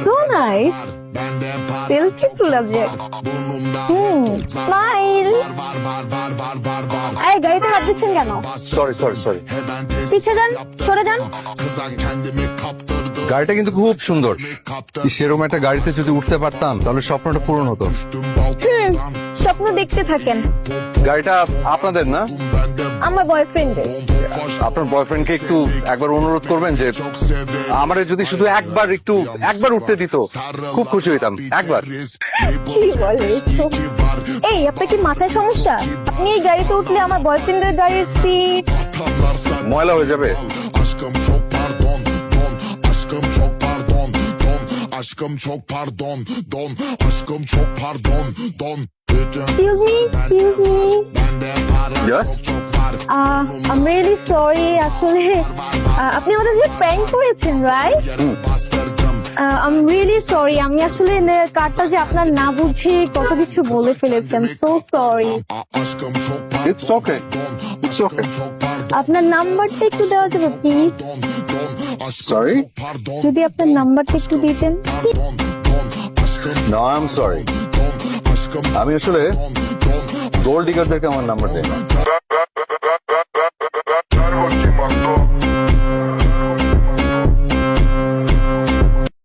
So nice. Silky subject. Smile. এই গাড়িতে হাত দিচ্ছেন কেন? সরি সরি সরি পিছে যান, সরে যান। গাড়িটা কিন্তু খুব সুন্দর। সেরকম একটা গাড়িতে যদি উঠতে পারতাম তাহলে স্বপ্নটা পূরণ হতো। স্বপ্ন দেখতে থাকেন। গাড়িটা আপনাদের না? আমার বয়ফ্রেন্ডের। আপনার বয়ফ্রেন্ডকে একটু একবার অনুরোধ করবেন যে আমারে যদি শুধু একবার উঠতে দিত, খুব খুশি হইতাম। একবার। কি বলে এসব? এই আপনার কি মাথায় সমস্যা? আপনি এই গাড়িতে উঠলে আমার বয়ফ্রেন্ডের গাড়ির সিট ময়লা হয়ে যাবে। Aşkım çok pardon, don. Aşkım çok pardon, don. Excuse me. Yes? I'm really sorry. আসলে আপনি আমাদের যে প্র্যাঙ্ক করেছেন, রাইট? I'm really sorry. আমি আসলে কারটা যে আপনার না বুঝে কত কিছু বলে ফেলেছেন। So sorry. It's okay. It's okay. আপনার নাম্বারটা একটু দেওয়া যাবে প্লিজ? Sorry? যদি আপনার নাম্বারটা একটু দিতেন। No, I'm sorry. আমি আসলে গোল্ড ডিগারদেরকে আমার নাম্বার দেই না।